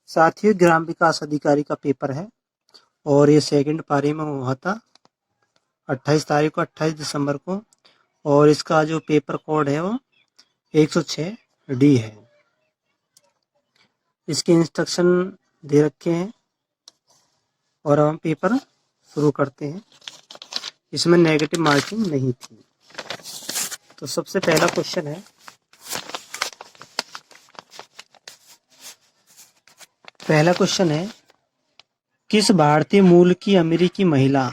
साथियों, ग्राम विकास अधिकारी का पेपर है और ये सेकंड पारी में हुआ था 28 तारीख को, 28 दिसंबर को। और इसका जो पेपर कोड है वो 106 डी है। इसके इंस्ट्रक्शन दे रखे हैं और हम पेपर शुरू करते हैं। इसमें नेगेटिव मार्किंग नहीं थी। तो सबसे पहला क्वेश्चन है, किस भारतीय मूल की अमेरिकी महिला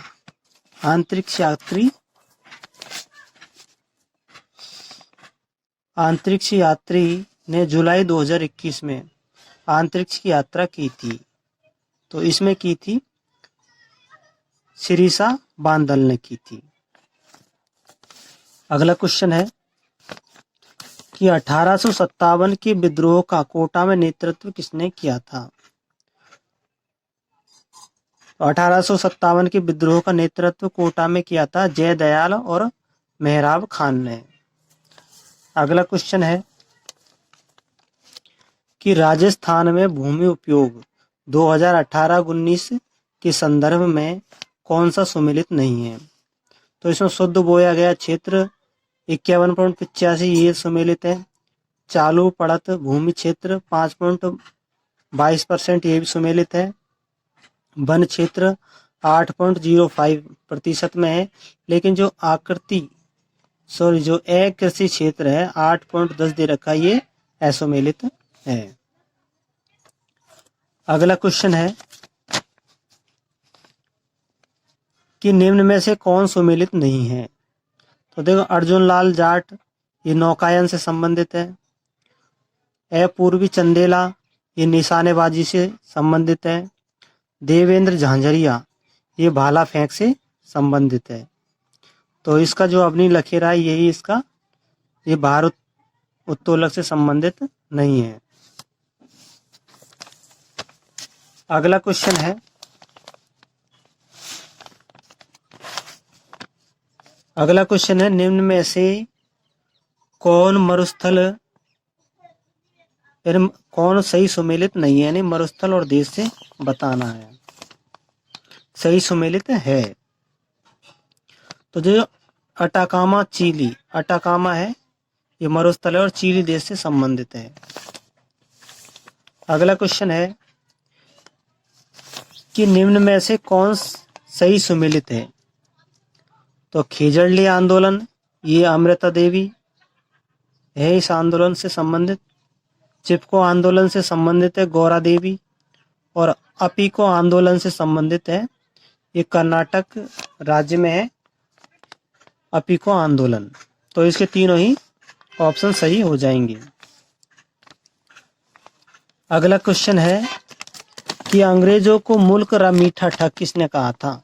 अंतरिक्ष यात्री ने जुलाई 2021 में अंतरिक्ष की यात्रा की थी? तो इसमें की थी शिरीषा बांदल ने की थी। अगला क्वेश्चन है कि 1857 के विद्रोह का कोटा में नेतृत्व किसने किया था? 1857 के विद्रोह का नेतृत्व कोटा में किया था जयदयाल और मेहराब खान ने। अगला क्वेश्चन है कि राजस्थान में भूमि उपयोग 2018-19 के संदर्भ में कौन सा सुमेलित नहीं है? तो इसमें शुद्ध बोया गया क्षेत्र 51.85 ये सुमेलित है। चालू पड़त भूमि क्षेत्र 5.22% ये भी सुमेलित है। वन क्षेत्र 8.05% में है, लेकिन जो अकृषि क्षेत्र है 8.10 दे रखा है, ये असुमेलित है। अगला क्वेश्चन है कि निम्न में से कौन सुमेलित नहीं है? तो देखो, अर्जुन लाल जाट ये नौकायन से संबंधित है। पूर्वी चंदेला ये निशानेबाजी से संबंधित है। देवेंद्र झांझरिया ये भाला फेंक से संबंधित है। तो इसका जो अवनी लखेरा है यही इसका ये भारत उत्तोलक से संबंधित नहीं है। अगला क्वेश्चन है निम्न में से कौन सही सुमेलित नहीं है? यानी मरुस्थल और देश से बताना है। सही सुमेलित है तो जो अटाकामा है ये मरुस्थल है और चिली देश से संबंधित है। अगला क्वेश्चन है कि निम्न में से कौन सही सुमेलित है? तो खेजड़ली आंदोलन ये अमृता देवी है इस आंदोलन से संबंधित। चिपको आंदोलन से संबंधित है गौरा देवी। और अपीको आंदोलन से संबंधित है ये कर्नाटक राज्य में है अपीको आंदोलन। तो इसके तीनों ही ऑप्शन सही हो जाएंगे। अगला क्वेश्चन है कि अंग्रेजों को मुल्क रा मीठा ठग किसने कहा था?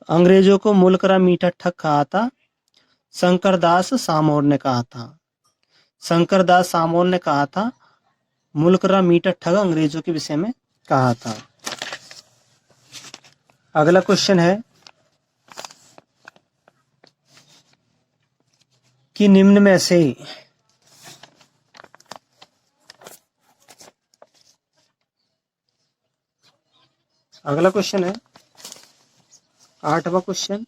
अंग्रेजों को मुल्क रा मीठा ठग कहा था शंकरदास सामोर ने कहा था। शंकरदास सामोर ने कहा था मुल्क रा मीठा ठग अंग्रेजों के विषय में कहा था। अगला क्वेश्चन है कि निम्न में से अगला क्वेश्चन है 8वां क्वेश्चन,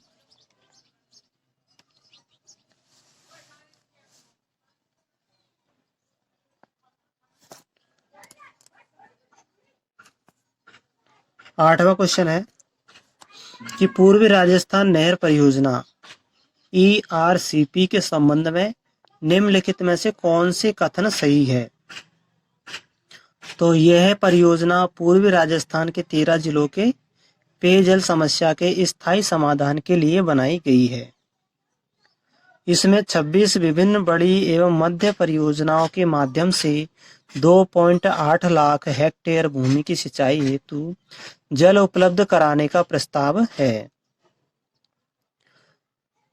है कि पूर्वी राजस्थान नहर परियोजना ERCP के संबंध में निम्नलिखित में से कौन से कथन सही है? तो यह परियोजना पूर्वी राजस्थान के 13 जिलों के पेयजल समस्या के स्थायी समाधान के लिए बनाई गई है। इसमें 26 विभिन्न बड़ी एवं मध्य परियोजनाओं के माध्यम से 2.8 लाख हेक्टेयर भूमि की सिंचाई हेतु जल उपलब्ध कराने का प्रस्ताव है।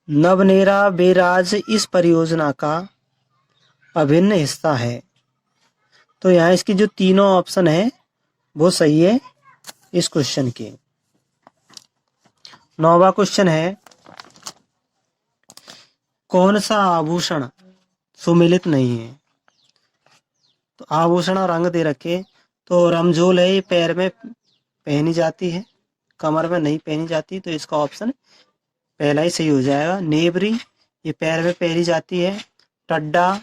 नवनेरा बेराज इस परियोजना का अभिन्न हिस्सा है। तो यहाँ इसकी जो तीनों ऑप्शन है वो सही है इस क्वेश्चन के। 9वां क्वेश्चन है कौन सा आभूषण सुमेलित नहीं है? तो आभूषण रंग दे रखे तो रमझोल है, ये पैर में पहनी जाती है, कमर में नहीं पहनी जाती, तो इसका ऑप्शन पहला ही सही हो जाएगा। नेवरी ये पैर में पहनी जाती है। टड्डा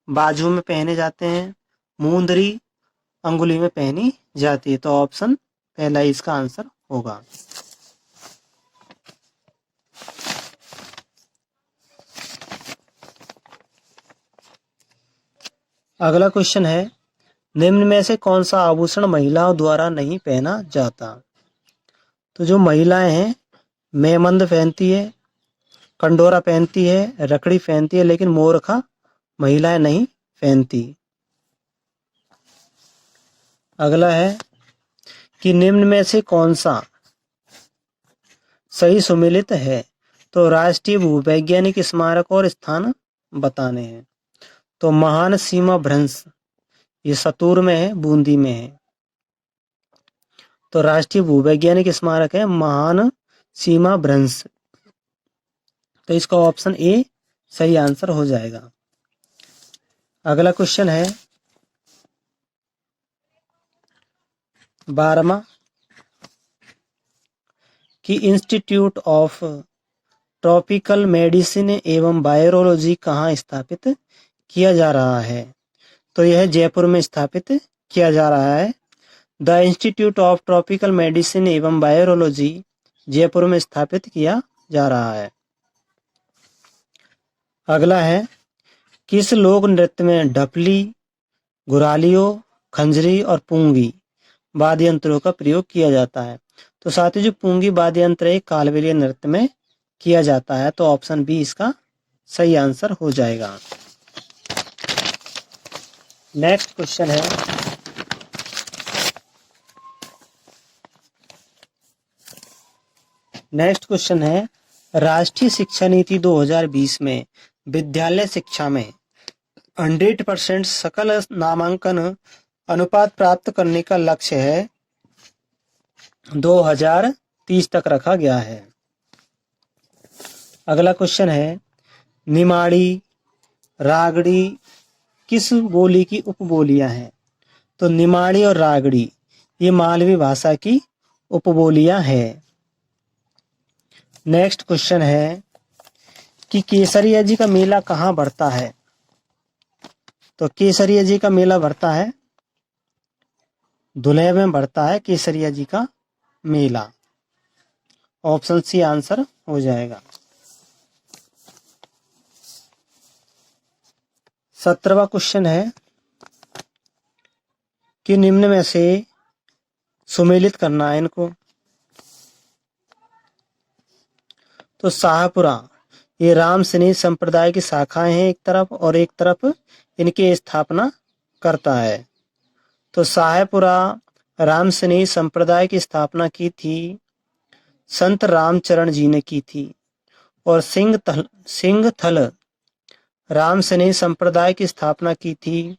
बाजू में पहने जाते हैं। मूंदरी अंगुली में पहनी जाती है, तो ऑप्शन पहला ही इसका आंसर होगा। अगला क्वेश्चन है, निम्न में से कौन सा आभूषण महिलाओं द्वारा नहीं पहना जाता? तो जो महिलाएं हैं, मेहमंद पहनती है, कंडोरा पहनती है, रकड़ी पहनती है, लेकिन मोरखा महिलाएं नहीं पहनती। अगला है कि निम्न में से कौन सा सही सुमेलित है? तो राष्ट्रीय भूवैज्ञानिक स्मारक और स्थान बताने हैं। तो महान सीमा भ्रंश ये सतूर में है, बूंदी में है। तो राष्ट्रीय भूवैज्ञानिक स्मारक है महान सीमा भ्रंश, तो इसका ऑप्शन ए सही आंसर हो जाएगा। अगला क्वेश्चन है 12वां कि इंस्टीट्यूट ऑफ ट्रॉपिकल मेडिसिन एवं वायरोलॉजी कहाँ स्थापित किया जा रहा है? तो यह जयपुर में स्थापित किया जा रहा है। The institute of tropical medicine एवं वायरोलॉजी जयपुर में स्थापित किया जा रहा है। अगला है किस लोक नृत्य में ढपली, घुरालियों, खंजरी और पूंगी वाद्य यंत्रों का प्रयोग किया जाता है? तो साथ ही जो पूंगी वाद्य यंत्र है कालबेलिया नृत्य में किया जाता है, तो ऑप्शन बी इसका सही आंसर हो जाएगा। नेक्स्ट क्वेश्चन है राष्ट्रीय शिक्षा नीति 2020 में विद्यालय शिक्षा में 100% सकल नामांकन अनुपात प्राप्त करने का लक्ष्य है 2030 तक रखा गया है। अगला क्वेश्चन है निमाड़ी, रागड़ी किस बोली की उपबोलियां हैं? तो निमाड़ी और रागड़ी ये मालवी भाषा की उपबोलियां हैं। नेक्स्ट क्वेश्चन है कि केसरिया जी का मेला कहाँ बढ़ता है? तो केसरिया जी का मेला बढ़ता है धुलेर में बढ़ता है केसरिया जी का मेला। ऑप्शन सी आंसर हो जाएगा। 17वां क्वेश्चन है कि निम्न में से सुमेलित करना है इनको। तो शाहपुरा ये राम स्नेही संप्रदाय की शाखाएं हैं एक तरफ, और एक तरफ इनकी स्थापना करता है। तो शाहपुरा राम स्नेही संप्रदाय की स्थापना की थी संत रामचरण जी ने की थी, और सिंहथल राम स्नेही संप्रदाय की स्थापना की थी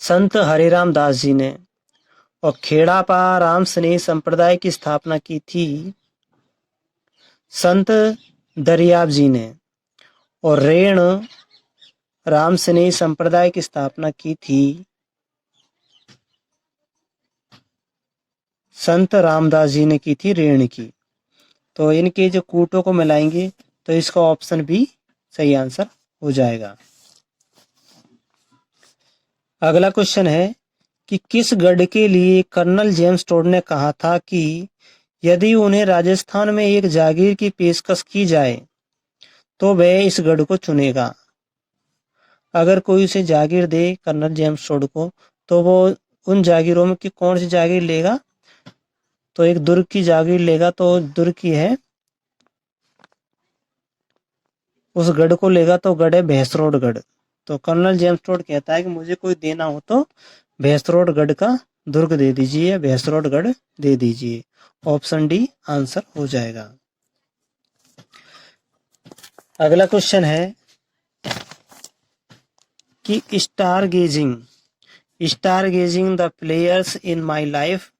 संत हरिराम दास जी ने, और खेड़ापा राम स्नेही संप्रदाय की स्थापना की थी संत दरियाब जी ने, और रेण राम स्नेही संप्रदाय की स्थापना की थी संत रामदास जी ने की थी रेण की। तो इनके जो कूटों को मिलाएंगे तो इसका ऑप्शन बी सही आंसर हो जाएगा। अगला क्वेश्चन है कि किस गढ़ के लिए कर्नल जेम्स टोड ने कहा था कि यदि उन्हें राजस्थान में एक जागीर की पेशकश की जाए तो वह इस गढ़ को चुनेगा? अगर कोई उसे जागीर दे कर्नल जेम्स टोड को, तो वो उन जागीरों में की कौन सी जागीर लेगा? तो एक दुर्ग की जागीर लेगा, तो दुर्ग की है, उस गढ़ को लेगा, तो गढ़ है भैंसरोड गढ़। तो कर्नल जेम्स टोड कहता है कि मुझे कोई देना हो तो भैंसरोड गढ़ का दुर्ग दे दीजिए, भैंसरोड गढ़ दे दीजिए। ऑप्शन डी आंसर हो जाएगा। अगला क्वेश्चन है कि star gazing the players in my life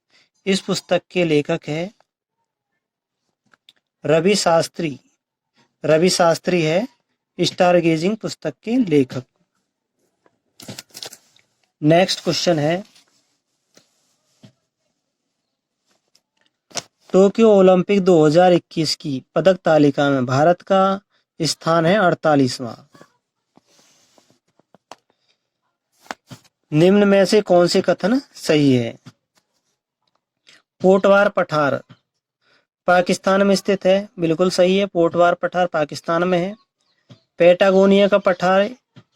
इस पुस्तक के लेखक है रवि शास्त्री है स्टार गेजिंग पुस्तक के लेखक। नेक्स्ट क्वेश्चन है टोक्यो ओलंपिक 2021 की पदक तालिका में भारत का स्थान है 48वां। निम्न में से कौन से कथन सही है? पोटवार पठार पाकिस्तान में स्थित है, बिल्कुल सही है। पोटवार पठार पाकिस्तान में है। पैटागोनिया का पठार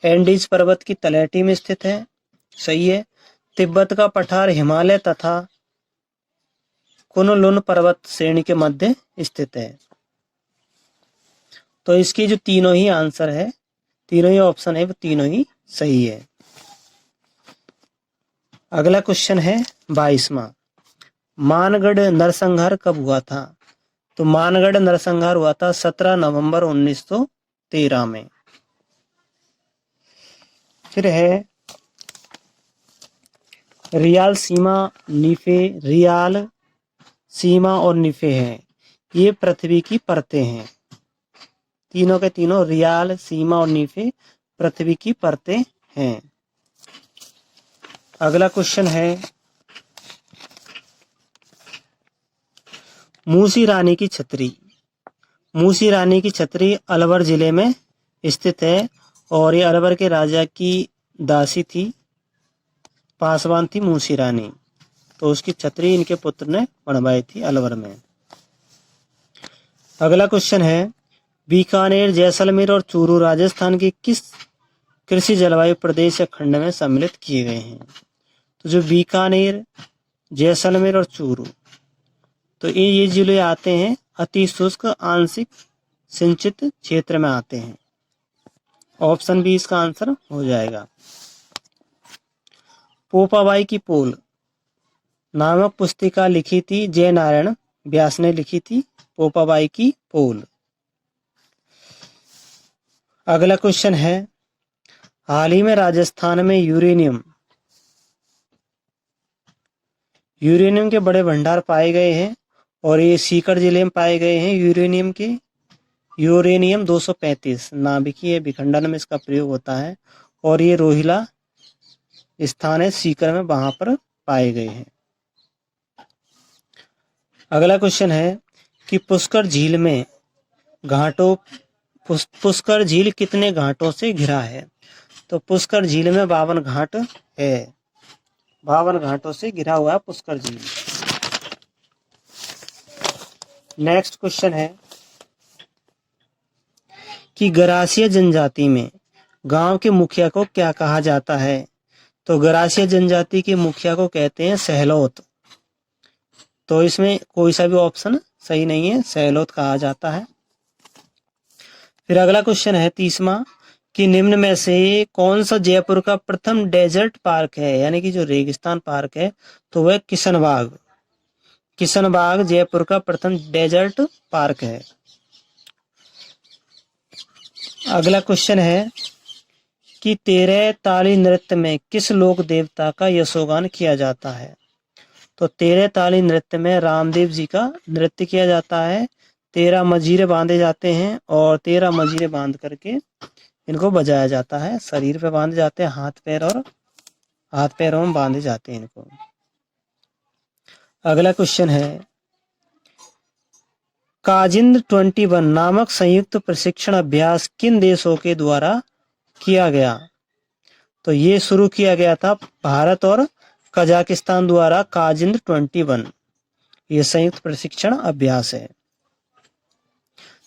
एंडीज पर्वत की तलहटी में स्थित है, सही है। तिब्बत का पठार हिमालय तथा कुनलुन पर्वत श्रेणी के मध्य स्थित है। तो इसकी जो तीनों ही आंसर है, तीनों ही ऑप्शन है, वो तीनों ही सही है। अगला क्वेश्चन है 22वां। मानगढ़ नरसंहार कब हुआ था? तो मानगढ़ नरसंहार हुआ था 17 नवंबर 1913 में। फिर है रियाल सीमा निफे। रियाल सीमा और निफे है, ये पृथ्वी की परतें हैं। तीनों के तीनों रियाल सीमा और निफे पृथ्वी की परतें हैं। अगला क्वेश्चन है मूसी रानी की छतरी। मूसी रानी की छतरी अलवर जिले में स्थित है और ये अलवर के राजा की दासी थी, पासवान थी मूसी रानी। तो उसकी छतरी इनके पुत्र ने बनवाई थी अलवर में। अगला क्वेश्चन है बीकानेर, जैसलमेर और चूरू राजस्थान के किस कृषि जलवायु प्रदेश या खंड में सम्मिलित किए गए हैं? तो जो बीकानेर, जैसलमेर और चूरू, तो ये जिले आते हैं अति शुष्क आंशिक सिंचित क्षेत्र में आते हैं। ऑप्शन बी इसका आंसर हो जाएगा। पोपाबाई की पोल नामक पुस्तिका लिखी थी जय नारायण व्यास ने लिखी थी, पोपाबाई की पोल। अगला क्वेश्चन है हाल ही में राजस्थान में यूरेनियम के बड़े भंडार पाए गए हैं और ये सीकर जिले में पाए गए हैं। यूरेनियम 235 नाभिकीय विखंडन में इसका प्रयोग होता है और ये रोहिला स्थान है सीकर में, वहां पर पाए गए हैं। अगला क्वेश्चन है कि पुष्कर झील में घाटों पुष्कर झील कितने घाटों से घिरा है? तो पुष्कर झील में 52 घाट है, 52 घाटों से घिरा हुआ है पुष्कर झील। नेक्स्ट क्वेश्चन है कि गरासिया जनजाति में गांव के मुखिया को क्या कहा जाता है? तो गरासिया जनजाति के मुखिया को कहते हैं सहलोत। तो इसमें कोई सा भी ऑप्शन सही नहीं है, सहलोत कहा जाता है। फिर अगला क्वेश्चन है 30वां कि निम्न में से कौन सा जयपुर का प्रथम डेजर्ट पार्क है, यानी कि जो रेगिस्तान पार्क है, तो वह किशनबाग जयपुर का प्रथम डेजर्ट पार्क है। अगला क्वेश्चन है कि 13 ताली नृत्य में किस लोक देवता का यशोगान किया जाता है? तो 13 ताली नृत्य में रामदेव जी का नृत्य किया जाता है। 13 मजीरे बांधे जाते हैं और 13 मजीरे बांध करके इनको बजाया जाता है। शरीर पे बांधे जाते हैं, हाथ पैरों में बांधे जाते हैं इनको। अगला क्वेश्चन है काजिंद 21 नामक संयुक्त प्रशिक्षण अभ्यास किन देशों के द्वारा किया गया? तो ये शुरू किया गया था भारत और कजाकिस्तान द्वारा काजिंद 21, ये संयुक्त प्रशिक्षण अभ्यास है।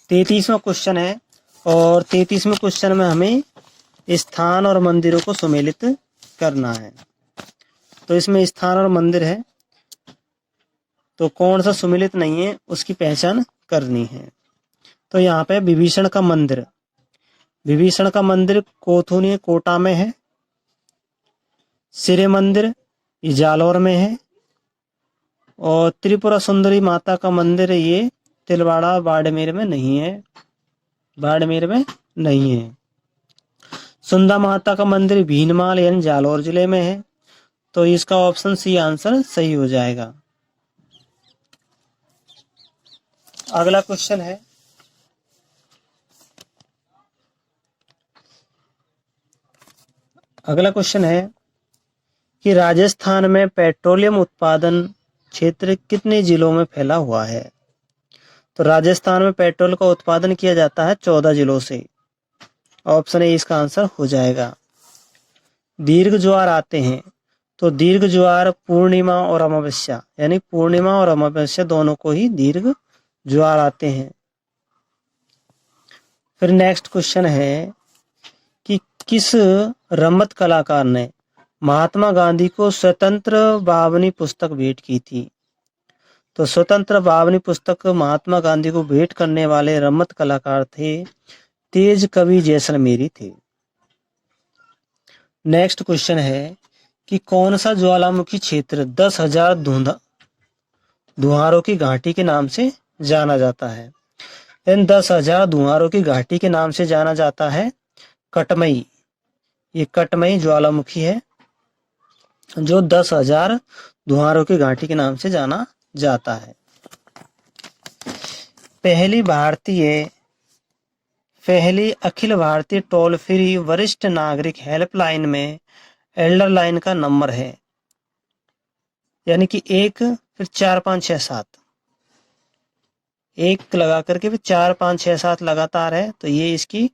33वां क्वेश्चन है और 33वें क्वेश्चन में हमें स्थान और मंदिरों को सुमेलित करना है। तो इसमें स्थान और मंदिर है, तो कौन सा सुमेलित नहीं है उसकी पहचान करनी है। तो यहाँ पे विभीषण का मंदिर कोथुनी कोटा में है। सिरे मंदिर ये जालौर में है और त्रिपुरा सुंदरी माता का मंदिर ये तिलवाड़ा बाड़मेर में नहीं है। सुंदा माता का मंदिर भीनमाल यानी जालौर जिले में है। तो इसका ऑप्शन सी आंसर सही हो जाएगा। अगला क्वेश्चन है कि राजस्थान में पेट्रोलियम उत्पादन क्षेत्र कितने जिलों में फैला हुआ है? तो राजस्थान में पेट्रोल का उत्पादन किया जाता है 14 जिलों से। ऑप्शन ए इसका आंसर हो जाएगा। दीर्घ ज्वार आते हैं, तो दीर्घ ज्वार पूर्णिमा और अमावस्या, यानी पूर्णिमा और अमावस्या दोनों को ही दीर्घ ज्वार आते हैं। फिर नेक्स्ट क्वेश्चन है कि किस रमत कलाकार ने महात्मा गांधी को स्वतंत्र बावनी पुस्तक भेंट की थी? तो स्वतंत्र बावनी पुस्तक महात्मा गांधी को भेंट करने वाले रमत कलाकार थे तेज कवि जैसलमेरी थे। नेक्स्ट क्वेश्चन है कि कौन सा ज्वालामुखी क्षेत्र 10,000 धुआंरों की घाटी के नाम से जाना जाता है? इन 10,000 धुआंरों की घाटी के नाम से जाना जाता है कटमई। ये कटमई ज्वालामुखी है जो 10,000 धुआंरों की घाटी के नाम से जाना जाता है। पहली अखिल भारतीय टोल फ्री वरिष्ठ नागरिक हेल्पलाइन में एल्डर लाइन का नंबर है, यानी कि 1 फिर 4 5 6 7, 1 लगा करके फिर 4 5 6 7 लगातार है, तो ये इसकी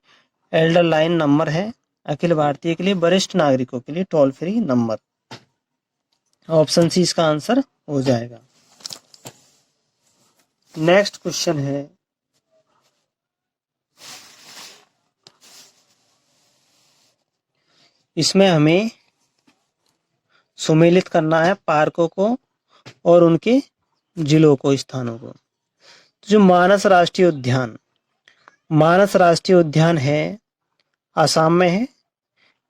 एल्डर लाइन नंबर है अखिल भारतीय के लिए वरिष्ठ नागरिकों के लिए toll free number. Option C इसका आंसर हो जाएगा। नेक्स्ट क्वेश्चन है इसमें हमें सुमेलित करना है पार्कों को और उनके जिलों को, स्थानों को। तो जो मानस राष्ट्रीय उद्यान है आसाम में है।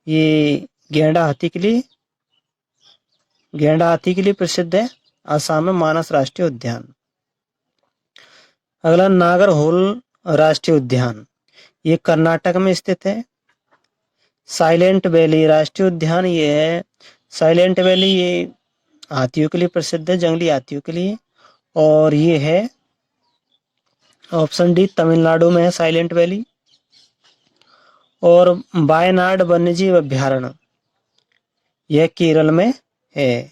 ये गेंडा हाथी के लिए प्रसिद्ध है आसाम में मानस राष्ट्रीय उद्यान। अगला नागरहोल राष्ट्रीय उद्यान, ये कर्नाटक में स्थित है। साइलेंट वैली राष्ट्रीय उद्यान, ये है साइलेंट वैली, ये हाथियों के लिए प्रसिद्ध है, जंगली हाथियों के लिए, और ये है ऑप्शन डी तमिलनाडु में है साइलेंट वैली। और वायनाड वन्यजीव अभ्यारण्य, यह केरल में है।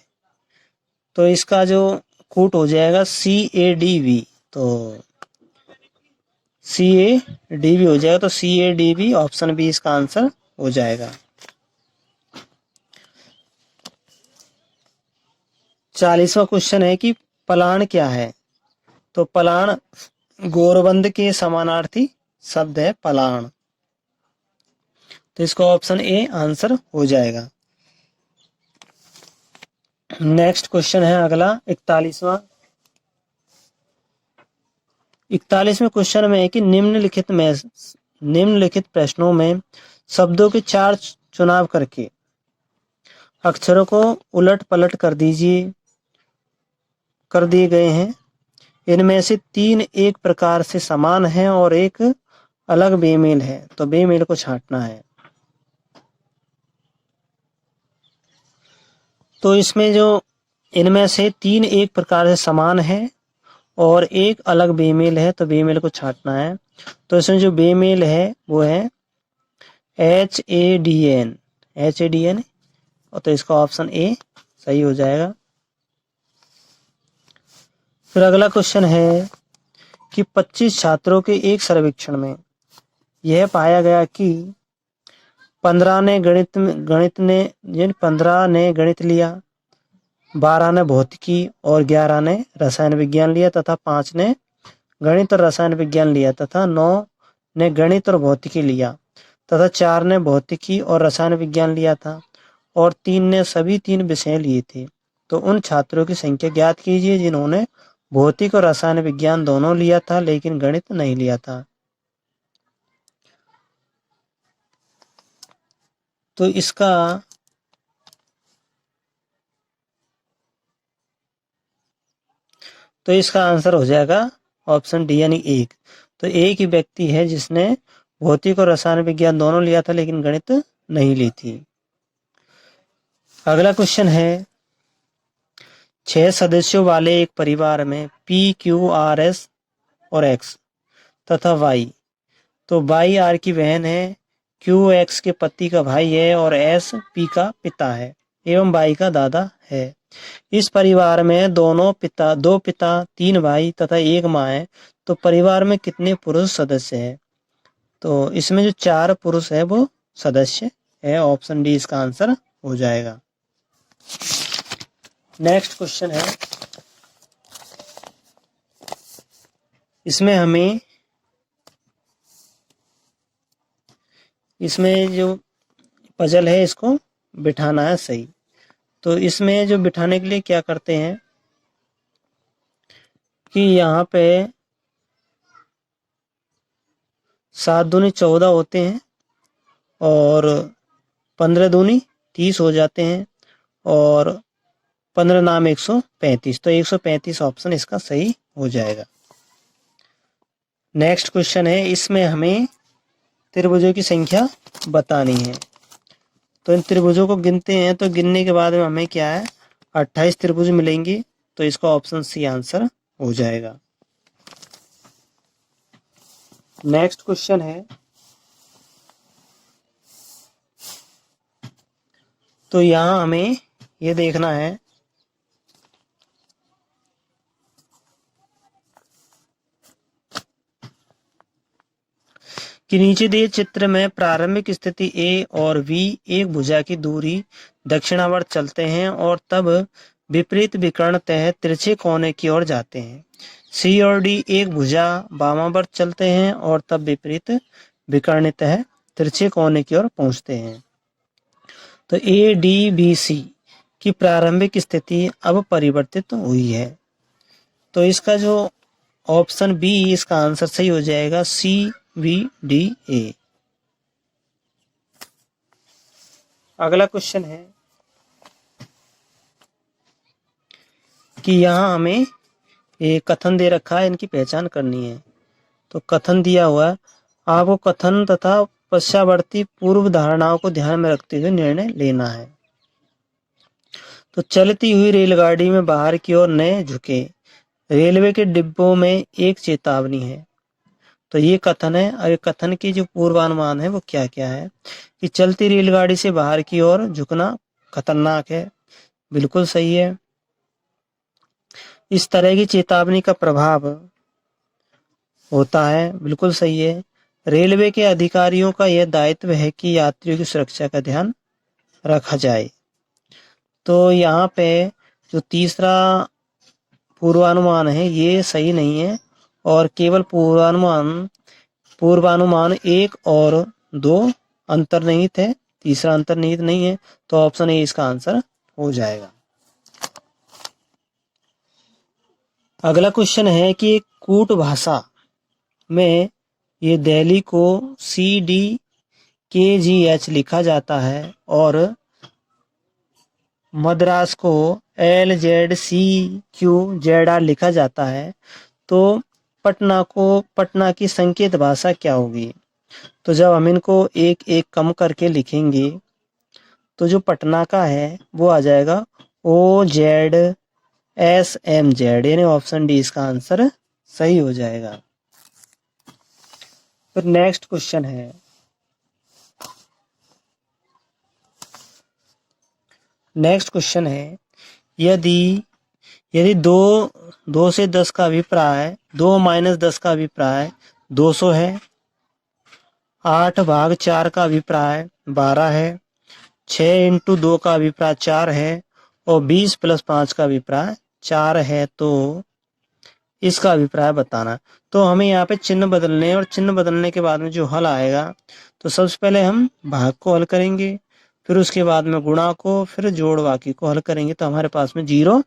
तो इसका जो कूट हो जाएगा CADV, तो CADV हो जाएगा, तो CADV ऑप्शन बी इसका आंसर हो जाएगा। 40वां क्वेश्चन है कि पलाण क्या है? तो पलाण गोरबंद के समानार्थी शब्द है पलाण, तो इसको ऑप्शन ए आंसर हो जाएगा। नेक्स्ट क्वेश्चन है अगला 41वां। 41वें क्वेश्चन में है कि निम्नलिखित प्रश्नों में शब्दों के 4 चुनाव करके अक्षरों को उलट पलट कर दिए गए हैं। इनमें से 3 एक प्रकार से समान हैं और एक अलग बेमेल है, तो बेमेल को छांटना है। तो इसमें जो इनमें से 3 एक प्रकार से समान है और एक अलग बेमेल है, तो बेमेल को छांटना है। तो इसमें जो बेमेल है वो है HADN, तो इसका ऑप्शन ए सही हो जाएगा। फिर अगला क्वेश्चन है कि 25 छात्रों के एक सर्वेक्षण में यह पाया गया कि 15 ने गणित लिया, 12 ने भौतिकी और 11 ने रसायन विज्ञान लिया तथा 5 ने गणित और रसायन विज्ञान लिया तथा 9 ने गणित और भौतिकी लिया तथा 4 ने भौतिकी और रसायन विज्ञान लिया था और 3 ने सभी 3 विषय लिए थे। तो उन छात्रों की संख्या ज्ञात कीजिए जिन्होंने भौतिक और रसायन विज्ञान दोनों लिया था लेकिन गणित नहीं लिया था। तो इसका आंसर हो जाएगा ऑप्शन डी, यानी 1। तो एक ही व्यक्ति है जिसने भौतिक और रसायन विज्ञान दोनों लिया था लेकिन गणित नहीं ली थी। अगला क्वेश्चन है 6 सदस्यों वाले एक परिवार में P, Q, R, S और X तथा Y, तो Y R की बहन है, Q X के पति का भाई है और S P का पिता है। एवं बाई का दादा है। इस परिवार में दो पिता 3 भाई तथा 1 माँ है। तो परिवार में कितने पुरुष सदस्य हैं? तो इसमें जो 4 पुरुष है वो सदस्य है। ऑप्शन डी इसका आंसर हो जाएगा। नेक्स्ट क्वेश्चन है, इसमें जो पजल है इसको बिठाना है सही। तो इसमें जो बिठाने के लिए क्या करते हैं कि यहाँ पे 7 दूनी 14 होते हैं और 15 दूनी 30 हो जाते हैं और 15 नाम 135। तो 135 ऑप्शन इसका सही हो जाएगा। नेक्स्ट क्वेश्चन है, इसमें हमें त्रिभुजों की संख्या बतानी है। तो इन त्रिभुजों को गिनते हैं तो गिनने के बाद में हमें क्या है 28 त्रिभुज मिलेंगे। तो इसका ऑप्शन सी आंसर हो जाएगा। नेक्स्ट क्वेश्चन है, तो यहां हमें ये देखना है कि नीचे दिए चित्र में प्रारंभिक स्थिति ए और बी एक भुजा की दूरी दक्षिणावर्त चलते हैं और तब विपरीत विकर्णतः तिरछे कोने की ओर जाते हैं। सी और डी एक भुजा वामावर्त चलते हैं और तब विपरीत विकर्णतः तिरछे कोने की ओर पहुंचते हैं। तो ए डी बी सी की प्रारंभिक स्थिति अब परिवर्तित हुई है। तो इसका जो ऑप्शन बी इसका आंसर सही हो जाएगा, सी वी डी ए। अगला क्वेश्चन है कि यहां हमें ये कथन दे रखा है, इनकी पहचान करनी है। तो कथन दिया हुआ है, आपको कथन तथा पश्चावर्ती पूर्व धारणाओं को ध्यान में रखते हुए निर्णय लेना है। तो चलती हुई रेलगाड़ी में बाहर की ओर न झुके, रेलवे के डिब्बों में एक चेतावनी है। तो ये कथन है और ये कथन की जो पूर्वानुमान है वो क्या क्या है कि चलती रेलगाड़ी से बाहर की ओर झुकना खतरनाक है, बिल्कुल सही है। इस तरह की चेतावनी का प्रभाव होता है, बिल्कुल सही है। रेलवे के अधिकारियों का यह दायित्व है कि यात्रियों की सुरक्षा का ध्यान रखा जाए। तो यहाँ पे जो तीसरा पूर्वानुमान है ये सही नहीं है और केवल पूर्वानुमान 1 और 2 अंतर्निहित है, तीसरा अंतर्निहित नहीं है। तो ऑप्शन ए इसका आंसर हो जाएगा। अगला क्वेश्चन है कि कूट भाषा में ये दिल्ली को CDKGH लिखा जाता है और मद्रास को LZCQZR लिखा जाता है। तो पटना की संकेत भाषा क्या होगी? तो जब हम इनको एक एक कम करके लिखेंगे तो जो पटना का है वो आ जाएगा OZSMZ, यानी ऑप्शन डी इसका आंसर सही हो जाएगा। फिर नेक्स्ट क्वेश्चन है, यदि 2 से 10 का अभिप्राय 2 - 10 का अभिप्राय 200 है, 8 भाग 4 का अभिप्राय 12 है, 6 × 2 का अभिप्राय 4 है और 20 + 5 का अभिप्राय 4 है, तो इसका अभिप्राय बताना। तो हमें यहाँ पे चिन्ह बदलने और चिन्ह बदलने के बाद में जो हल आएगा, तो सबसे पहले हम भाग को हल करेंगे, फिर उसके बाद में गुणा को, फिर जोड़ बाकी को हल करेंगे तो हमारे पास में 0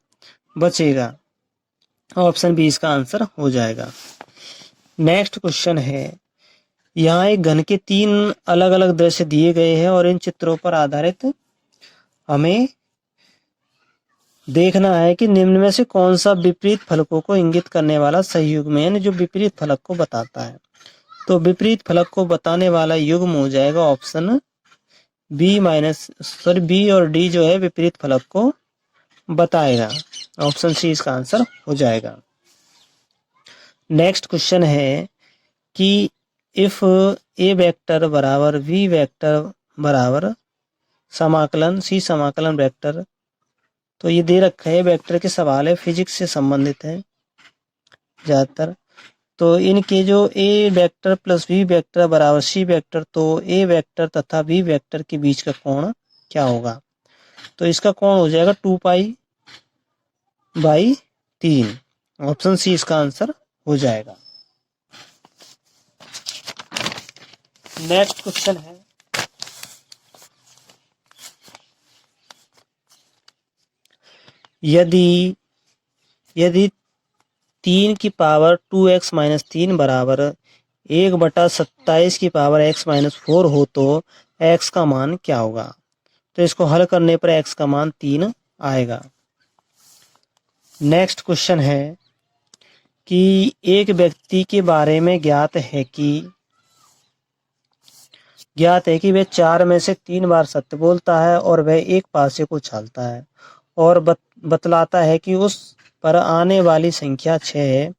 बचेगा। ऑप्शन बी इसका आंसर हो जाएगा। नेक्स्ट क्वेश्चन है, यहाँ एक घन के 3 अलग अलग दृश्य दिए गए हैं और इन चित्रों पर आधारित हमें देखना है कि निम्न में से कौन सा विपरीत फलकों को इंगित करने वाला सही युग्म है, यानी जो विपरीत फलक को बताता है। तो विपरीत फलक को बताने वाला युग्म हो जाएगा ऑप्शन बी और डी जो है विपरीत फलक को बताएगा। ऑप्शन सी इसका आंसर हो जाएगा। नेक्स्ट क्वेश्चन है कि इफ ए वेक्टर बराबर बी वेक्टर बराबर समाकलन, सी समाकलन वेक्टर। तो ये दे रखा है, वेक्टर के सवाल है, फिजिक्स से संबंधित है ज़्यादातर। तो इनके जो ए वेक्टर प्लस बी वेक्टर बराबर सी वेक्टर, तो ए वेक्टर तथा बी वेक्टर के बीच का कोण क्या होगा? तो इसका कोण हो जाएगा 2π/3। ऑप्शन सी इसका आंसर हो जाएगा। नेक्स्ट क्वेश्चन है, यदि 3 की पावर 2x-3 बराबर 1/27 की पावर x-4 हो तो x का मान क्या होगा? तो इसको हल करने पर x का मान 3 आएगा। नेक्स्ट क्वेश्चन है कि एक व्यक्ति के बारे में ज्ञात है कि वह 4 में से 3 बार सत्य बोलता है और वह एक पासे को उछालता है और बतलाता है कि उस पर आने वाली संख्या 6 है।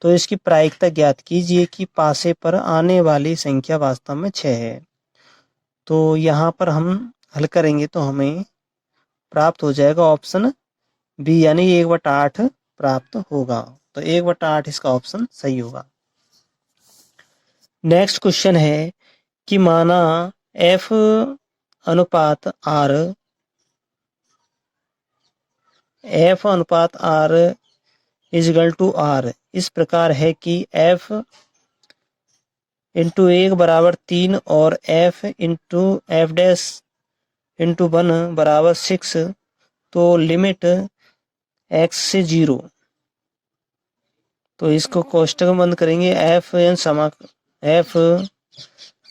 तो इसकी प्रायिकता ज्ञात कीजिए कि पासे पर आने वाली संख्या वास्तव में 6 है। तो यहाँ पर हम हल करेंगे तो हमें प्राप्त हो जाएगा ऑप्शन बी, यानी 1/8 प्राप्त होगा। तो 1/8 इसका ऑप्शन सही होगा। नेक्स्ट क्वेश्चन है कि माना F अनुपात R इजगल टू R इस प्रकार है कि F इंटू 1 बराबर 3 और F into F dash into 1 बराबर 6, तो लिमिट x से 0। तो इसको कोष्टक बंद करेंगे, F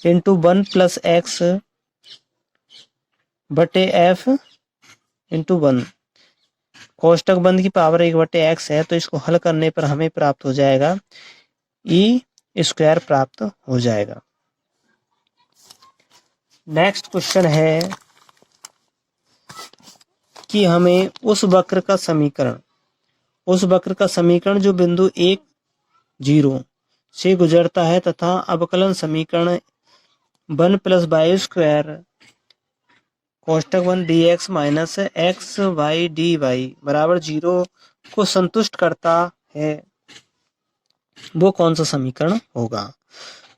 इंटू 1 प्लस x बटे F इंटू 1, कोष्टक बंद की पावर 1/x है। तो इसको हल करने पर हमें प्राप्त हो जाएगा e² प्राप्त हो जाएगा। नेक्स्ट क्वेश्चन है कि हमें उस वक्र का समीकरण जो बिंदु 1, 0 से गुजरता है तथा अवकलन समीकरण 1 + y² कोष्टक 1 dx minus xy dy बराबर 0 को संतुष्ट करता है, वो कौन सा समीकरण होगा?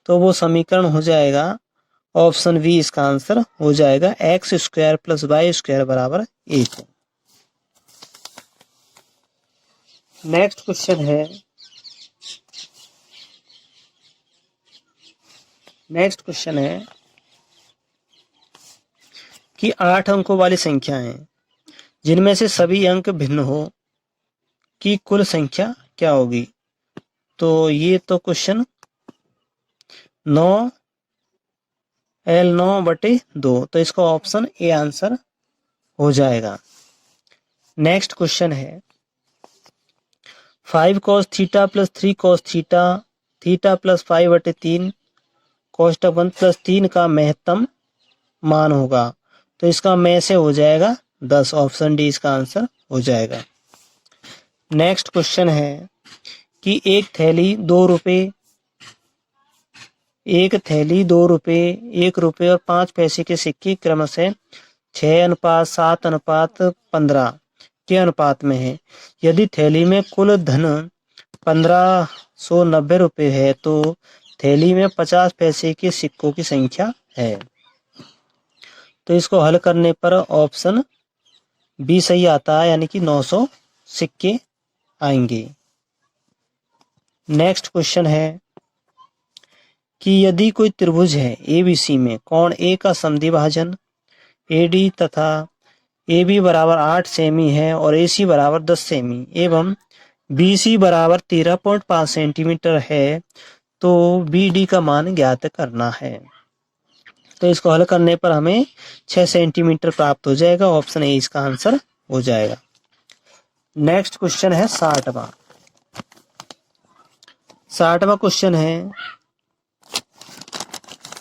तो वो समीकरण हो जाएगा ऑप्शन बी, इसका आंसर हो जाएगा x² + y² बराबर 1। नेक्स्ट क्वेश्चन है कि 8 अंकों वाली संख्याएं जिनमें से सभी अंक भिन्न हो की कुल संख्या क्या होगी? तो ये तो क्वेश्चन 9 L9/2, तो इसका ऑप्शन ए आंसर हो जाएगा। नेक्स्ट क्वेश्चन है 5 cos थीटा + 3 cos थीटा + 5/3 कोष्टक 1 + 3 का महत्तम मान होगा। तो इसका में से हो जाएगा 10। ऑप्शन डी इसका आंसर हो जाएगा। नेक्स्ट क्वेश्चन है कि एक थैली 2 रुपए, 1 रुपए और 5 पैसे के सिक्के क्रमशः 6:7:15 के अनुपात में है। यदि थैली में कुल धन 1590 रुपए है तो थैली में 50 पैसे के सिक्कों की संख्या है। तो इसको हल करने पर ऑप्शन बी सही आता है, यानी कि 900 सिक्के आएंगे। नेक्स्ट क्वेश्चन है कि यदि कोई त्रिभुज है ABC में कोण A का समद्विभाजन AD तथा AB बराबर 8 सेमी है और AC बराबर 10 सेमी एवं BC बराबर 13.5 सेंटीमीटर है, तो BD का मान ज्ञात करना है। तो इसको हल करने पर हमें 6 सेंटीमीटर प्राप्त हो जाएगा। ऑप्शन ए इसका आंसर हो जाएगा। नेक्स्ट क्वेश्चन है 60वां क्वेश्चन है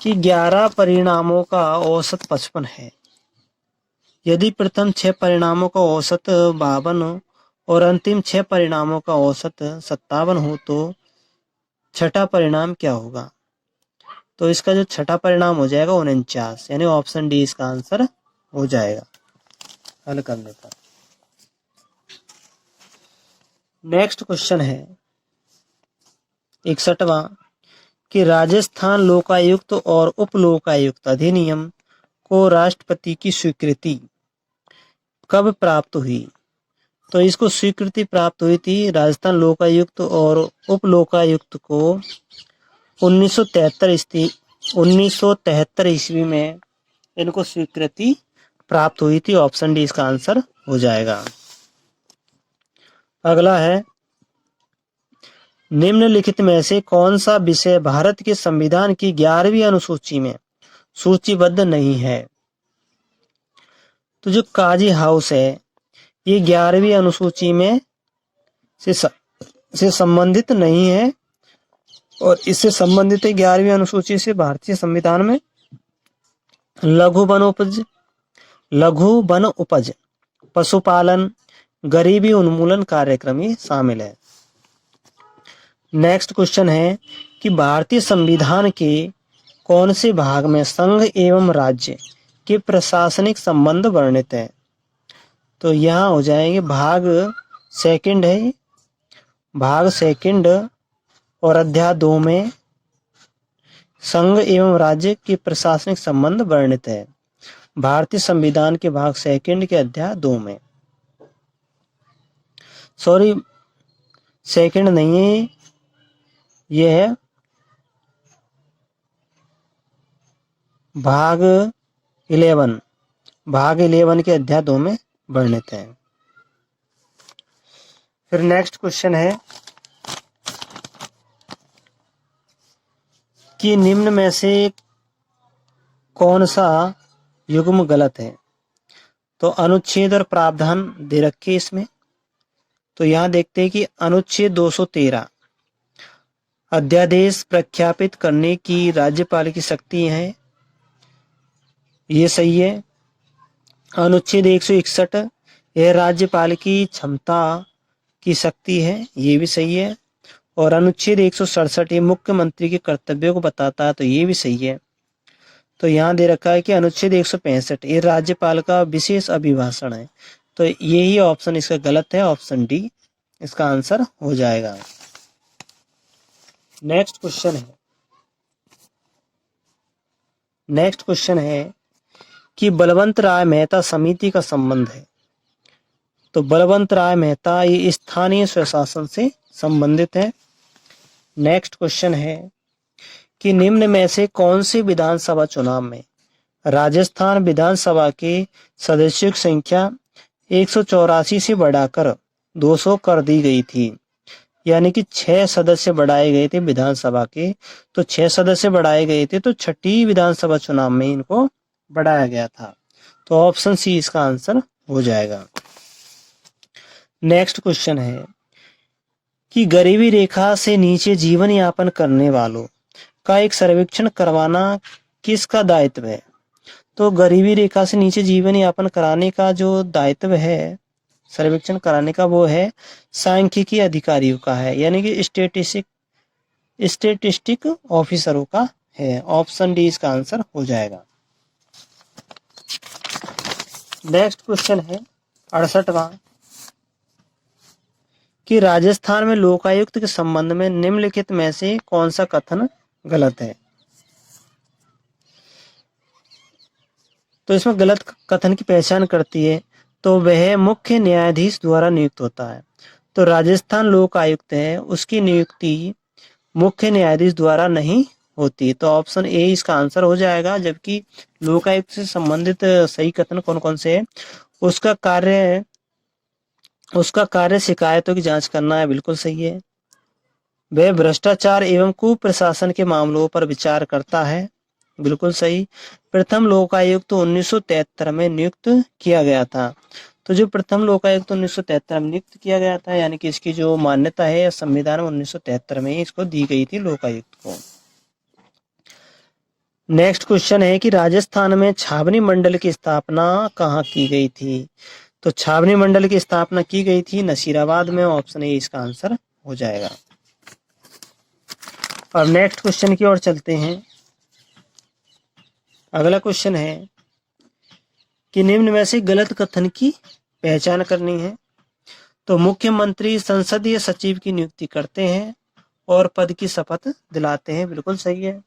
कि 11 परिणामों का औसत 55 है। यदि प्रथम 6 परिणामों का औसत 52 और अंतिम 6 परिणामों का औसत 57 हो तो छठा परिणाम क्या होगा? तो इसका जो छठा परिणाम हो जाएगा 49, यानी ऑप्शन डी इसका आंसर हो जाएगा हल करने पर। नेक्स्ट क्वेश्चन है 61वां कि राजस्थान लोकायुक्त और उप लोकायुक्त अधिनियम को राष्ट्रपति की स्वीकृति कब प्राप्त हुई। तो इसको स्वीकृति प्राप्त हुई थी राजस्थान लोकायुक्त और उप लोकायुक्त को 1973 ईस्वी में इनको स्वीकृति प्राप्त हुई थी। ऑप्शन डी इसका आंसर हो जाएगा। अगला है निम्नलिखित में से कौन सा विषय भारत के संविधान की 11वीं अनुसूची में सूचीबद्ध नहीं है। तो जो काजी हाउस है ये 11वीं अनुसूची में से संबंधित नहीं है और इससे संबंधित है 11वीं अनुसूची से भारतीय संविधान में लघु वन उपज, पशुपालन, गरीबी उन्मूलन कार्यक्रम ये शामिल है। नेक्स्ट क्वेश्चन है कि भारतीय संविधान के कौन से भाग में संघ एवं राज्य के प्रशासनिक संबंध वर्णित है। तो यहाँ हो जाएंगे भाग सेकंड है, भाग सेकंड और अध्याय 2 में संघ एवं राज्य के प्रशासनिक संबंध वर्णित है। भारतीय संविधान के भाग सेकंड के अध्याय 2 में, सॉरी सेकंड नहीं है, यह है भाग 11 के अध्याय 2 में वर्णित है। फिर नेक्स्ट क्वेश्चन है कि निम्न में से कौन सा युग्म गलत है। तो अनुच्छेद और प्रावधान दे रखे इसमें। तो यहाँ देखते हैं कि अनुच्छेद 213 अध्यादेश प्रख्यापित करने की राज्यपाल की शक्ति है, ये सही है। अनुच्छेद 161 यह राज्यपाल की क्षमता की शक्ति है, ये भी सही है। और अनुच्छेद 167 ये मुख्यमंत्री के कर्तव्यों को बताता है, तो ये भी सही है। तो यहाँ दे रखा है कि अनुच्छेद 165 ये राज्यपाल का विशेष अभिभाषण है, तो यही ऑप्शन इसका गलत है, ऑप्शन डी इसका आंसर हो जाएगा। नेक्स्ट क्वेश्चन है कि बलवंत राय मेहता समिति का संबंध है। तो बलवंत राय मेहता ये स्थानीय स्वशासन से संबंधित है। नेक्स्ट क्वेश्चन है कि निम्न में से कौन से विधानसभा चुनाव में राजस्थान विधानसभा के सदस्यों की संख्या 184 से बढ़ाकर 200 कर दी गई थी, यानी कि 6 सदस्य बढ़ाए गए थे विधानसभा के। तो 6 सदस्य बढ़ाए गए थे, तो छठी विधानसभा चुनाव में इनको बढ़ाया गया था। तो ऑप्शन सी इसका आंसर हो जाएगा। नेक्स्ट क्वेश्चन है कि गरीबी रेखा से नीचे जीवन यापन करने वालों का एक सर्वेक्षण करवाना किसका दायित्व है। तो गरीबी रेखा से नीचे जीवन यापन कराने का जो दायित्व है सर्वेक्षण कराने का, वो है सांख्यिकी अधिकारियों का है, यानी कि स्टेटिस्टिक ऑफिसरों का है। ऑप्शन डी इसका आंसर हो जाएगा। नेक्स्ट क्वेश्चन है 68वां कि राजस्थान में लोकायुक्त के संबंध में निम्नलिखित में से कौन सा कथन गलत है। तो इसमें गलत कथन की पहचान करती है, तो वह मुख्य न्यायाधीश द्वारा नियुक्त होता है। तो राजस्थान लोकायुक्त है उसकी नियुक्ति मुख्य न्यायाधीश द्वारा नहीं होती, तो ऑप्शन ए इसका आंसर हो जाएगा। जबकि लोकायुक्त से संबंधित सही कथन कौन कौन से है, उसका कार्य शिकायतों की जांच करना है, बिल्कुल सही है। वह भ्रष्टाचार एवं कुप्रशासन के मामलों पर विचार करता है, बिल्कुल सही। प्रथम लोकायुक्त 1973 में नियुक्त किया गया था। तो जो प्रथम लोकायुक्त 1973 में नियुक्त किया गया था, यानी कि इसकी जो मान्यता है संविधान में 1973 में इसको दी गई थी लोकायुक्त को। नेक्स्ट क्वेश्चन है कि राजस्थान में छावनी मंडल की स्थापना कहाँ की गई थी। तो छावनी मंडल की स्थापना की गई थी नसीराबाद में। ऑप्शन ए इसका आंसर हो जाएगा। और नेक्स्ट क्वेश्चन की ओर चलते हैं। अगला क्वेश्चन है कि निम्न में से गलत कथन की पहचान करनी है। तो मुख्यमंत्री संसदीय सचिव की नियुक्ति करते हैं और पद की शपथ दिलाते हैं, बिल्कुल सही है।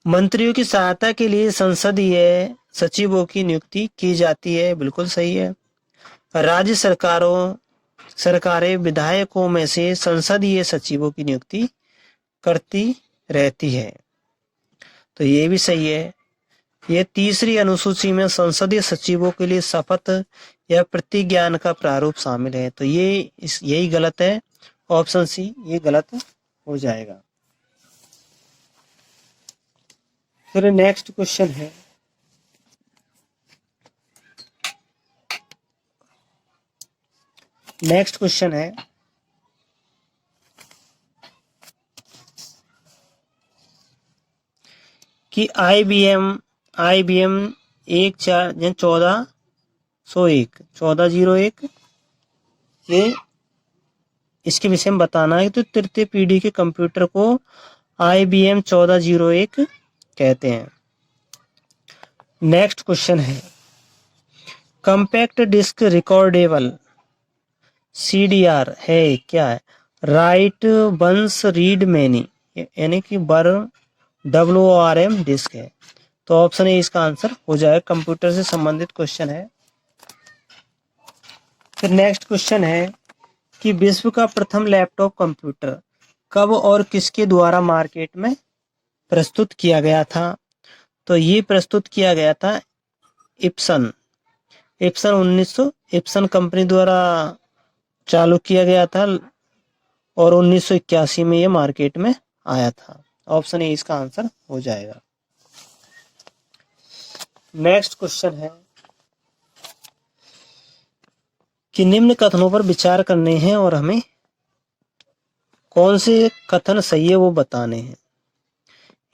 मंत्रियों की सहायता के लिए संसदीय सचिवों की नियुक्ति की जाती है, बिल्कुल सही है। राज्य सरकारें विधायकों में से संसदीय सचिवों की नियुक्ति करती रहती है, तो ये भी सही है। ये तीसरी अनुसूची में संसदीय सचिवों के लिए शपथ या प्रतिज्ञान का प्रारूप शामिल है, तो यही गलत है। ऑप्शन सी ये गलत हो जाएगा। फिर नेक्स्ट क्वेश्चन है कि IBM 1401 ये इसके विषय में बताना है। तो तृतीय पीढ़ी के कंप्यूटर को IBM 1401 कहते हैं। नेक्स्ट क्वेश्चन है कंपैक्ट डिस्क रिकॉर्डेबल CDR है क्या है? राइट वंस रीड मैनी, यानी कि WORM डिस्क है, तो ऑप्शन ए इसका आंसर हो जाएगा। कंप्यूटर से संबंधित क्वेश्चन है। फिर नेक्स्ट क्वेश्चन है कि विश्व का प्रथम लैपटॉप कंप्यूटर कब और किसके द्वारा मार्केट में प्रस्तुत किया गया था? तो ये प्रस्तुत किया गया था इप्सन 1900 कंपनी द्वारा चालू किया गया था और 1981 में ये मार्केट में आया था। ऑप्शन ए इसका आंसर हो जाएगा। नेक्स्ट क्वेश्चन है कि निम्न कथनों पर विचार करने हैं और हमें कौन से कथन सही है वो बताने हैं।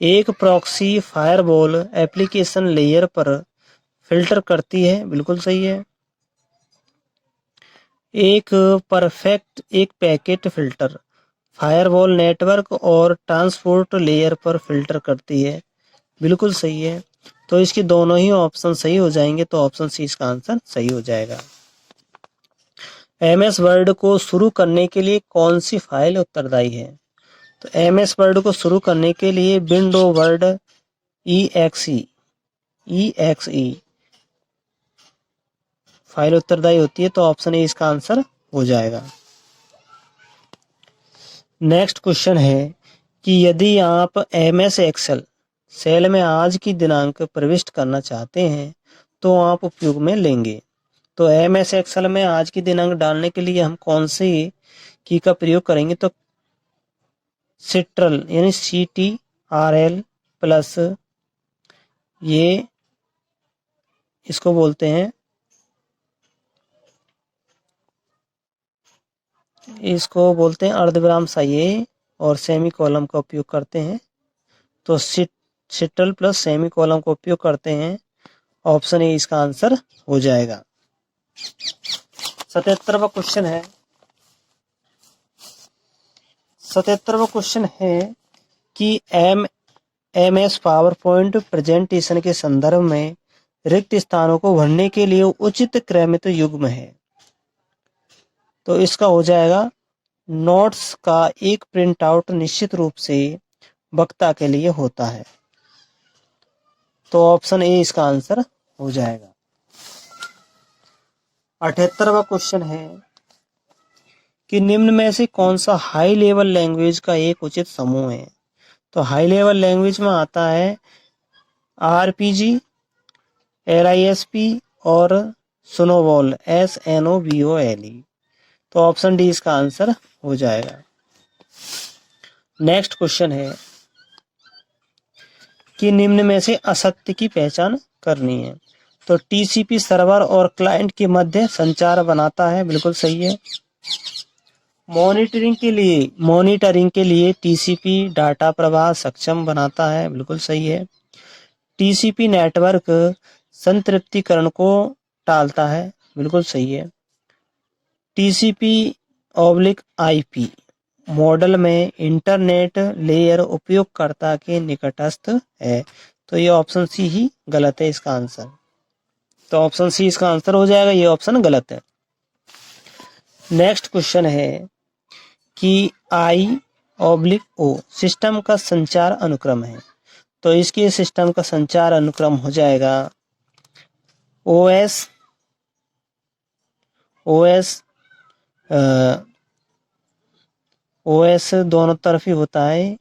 एक प्रॉक्सी फायरवॉल एप्लीकेशन लेयर पर फिल्टर करती है, बिल्कुल सही है। एक पैकेट फिल्टर फायरवॉल नेटवर्क और ट्रांसपोर्ट लेयर पर फिल्टर करती है, बिल्कुल सही है। तो इसके दोनों ही ऑप्शन सही हो जाएंगे, तो ऑप्शन सी इसका आंसर सही हो जाएगा। MS वर्ड को शुरू करने के लिए कौन सी फाइल उत्तरदायी है? तो MS वर्ड को शुरू करने के लिए विंडो वर्ड EXE फाइल उत्तरदायी होती है, तो ऑप्शन ए इसका आंसर हो जाएगा। नेक्स्ट क्वेश्चन है कि यदि आप MS एक्सेल सेल में आज की दिनांक प्रविष्ट करना चाहते हैं तो आप उपयोग में लेंगे। तो MS एक्सेल में आज की दिनांक डालने के लिए हम कौन सी की का प्रयोग करेंगे? तो सिट्रल यानी CTRL प्लस ये इसको बोलते हैं अर्धविराम सही और सेमी कॉलम का उपयोग करते हैं, तो सिट्रल प्लस सेमी कॉलम का उपयोग करते हैं। ऑप्शन ए इसका आंसर हो जाएगा। 77वां क्वेश्चन है कि MS पावर पॉइंट प्रेजेंटेशन के संदर्भ में रिक्त स्थानों को भरने के लिए उचित क्रमित युग्म है, तो इसका हो जाएगा नोट्स का एक प्रिंट आउट निश्चित रूप से वक्ता के लिए होता है, तो ऑप्शन ए इसका आंसर हो जाएगा। 78वां क्वेश्चन है कि निम्न में से कौन सा हाई लेवल लैंग्वेज का एक उचित समूह है? तो हाई लेवल लैंग्वेज में आता है RPG, LISP और स्नोबॉल SNOBOLE, तो ऑप्शन डी इसका आंसर हो जाएगा। नेक्स्ट क्वेश्चन है कि निम्न में से असत्य की पहचान करनी है। तो TCP सर्वर और क्लाइंट के मध्य संचार बनाता है, बिल्कुल सही है। मॉनिटरिंग के लिए TCP डाटा प्रवाह सक्षम बनाता है, बिल्कुल सही है। TCP नेटवर्क संतृप्तिकरण को टालता है, बिल्कुल सही है। TCP/IP मॉडल में इंटरनेट लेयर उपयोगकर्ता के निकटस्थ है, तो ये ऑप्शन सी ही गलत है इसका आंसर। तो ऑप्शन सी इसका आंसर हो जाएगा, ये ऑप्शन गलत है। नेक्स्ट क्वेश्चन है कि I/O सिस्टम का संचार अनुक्रम है। तो इसके सिस्टम का संचार अनुक्रम हो जाएगा OS दोनों तरफ ही होता है,